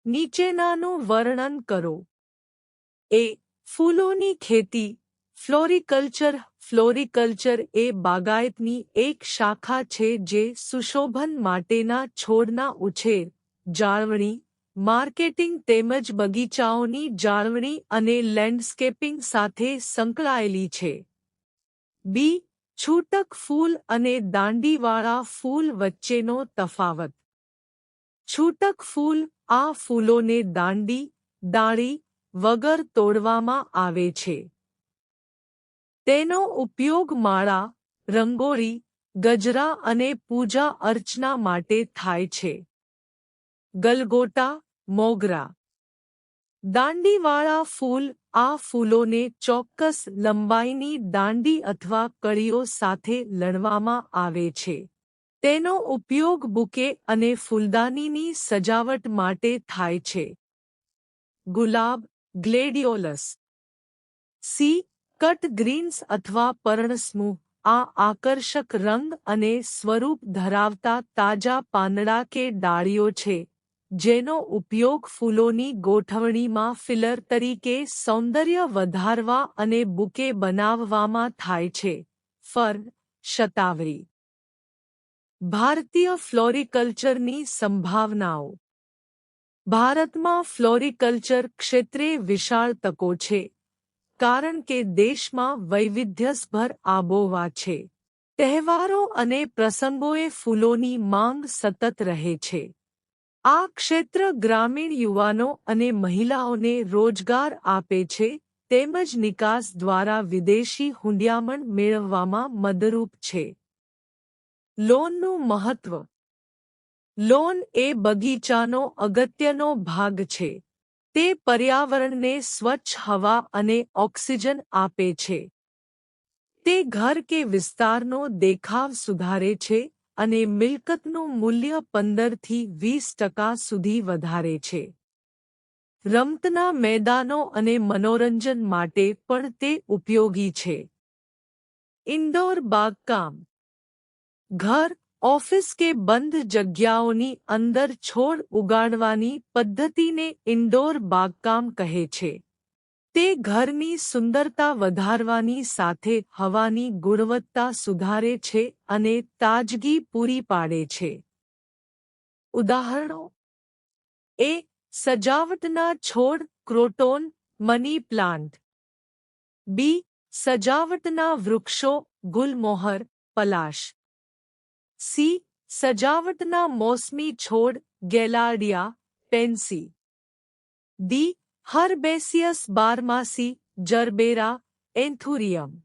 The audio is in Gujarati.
નીચેનાનું વર્ણન કરો. એ. ફૂલોની ખેતી. ફ્લોરિકલ્ચર. ફ્લોરિકલ્ચર એ બાગાયતની એક શાખા છે જે સુશોભન માટેના છોડના ઉછેર, જાળવણી, માર્કેટિંગ તેમજ બગીચાઓની જાળવણી અને લેન્ડસ્કેપિંગ સાથે સંકળાયેલી છે. બી. છૂટક ફૂલ અને દાંડીવાળા ફૂલ વચ્ચેનો તફાવત. છૂટક ફૂલ આ ફૂલોને દાંડી, ડાળી વગર તોડવામાં આવે છે. તેનો ઉપયોગ માળા, રંગોળી, ગજરા અને પૂજા અર્ચના માટે થાય છે. ગલગોટા, મોગરા. દાંડીવાળા ફૂલ આ ફૂલોને ચોક્કસ લંબાઈની દાંડી અથવા કળીઓ સાથે લણવામાં આવે છે. તેનો ઉપયોગ બુકે અને ફૂલદાનીની સજાવટ માટે થાય છે. ગુલાબ, ગ્લેડિયોલસ. સી. કટ ગ્રીન્સ અથવા પર્ણસમૂહ આ આકર્ષક રંગ અને સ્વરૂપ ધરાવતા તાજા પાંદડા કે ડાળીઓ છે, જેનો ઉપયોગ ફૂલોની ગોઠવણીમાં ફિલર તરીકે સૌંદર્ય વધારવા અને બુકે બનાવવામાં થાય છે. ફર્ન, શતાવરી. ભારતીય ફ્લોરિકલ્ચરની સંભાવનાઓ. ભારતમાં ફ્લોરિકલ્ચર ક્ષેત્રે વિશાળ તકો છે, કારણ કે દેશમાં વૈવિધ્યસભર આબોહવા છે. તહેવારો અને પ્રસંગોએ ફૂલોની માંગ સતત રહે છે. આ ક્ષેત્ર ગ્રામીણ યુવાનો અને મહિલાઓને રોજગાર આપે છે તેમજ નિકાસ દ્વારા વિદેશી હુંડિયામણ મેળવવામાં મદદરૂપ છે. લોનનું મહત્વ. લોન એ બગીચાનો અગત્યનો ભાગ છે. તે પર્યાવરણને સ્વચ્છ હવા અને ઓક્સિજન આપે છે. તે ઘર કે વિસ્તારનો દેખાવ સુધારે છે અને મિલકતનું મૂલ્ય 15 થી 20% સુધી વધારે છે. રમતના મેદાનો અને મનોરંજન માટે પણ તે ઉપયોગી છે. ઇન્ડોર બાગકામ. ઘર, ઓફિસ કે બંધ જગ્યાઓની અંદર છોડ ઉગાડવાની પદ્ધતિને ઇન્ડોર બાગકામ કહે છે. તે ઘરની સુંદરતા વધારવાની સાથે હવાની ગુણવત્તા સુધારે છે અને તાજગી પૂરી પાડે છે. ઉદાહરણો. એ. સજાવટના છોડ ક્રોટોન, મની પ્લાન્ટ. બી. સજાવટના વૃક્ષો ગુલમોહર, પલાશ. સી. સજાવટના મોસમી છોડ ગેલાર્ડિયા, પેન્સી. ડી. હર્બેસિયસ બારમાસી, જરબેરા, એન્થુરિયમ.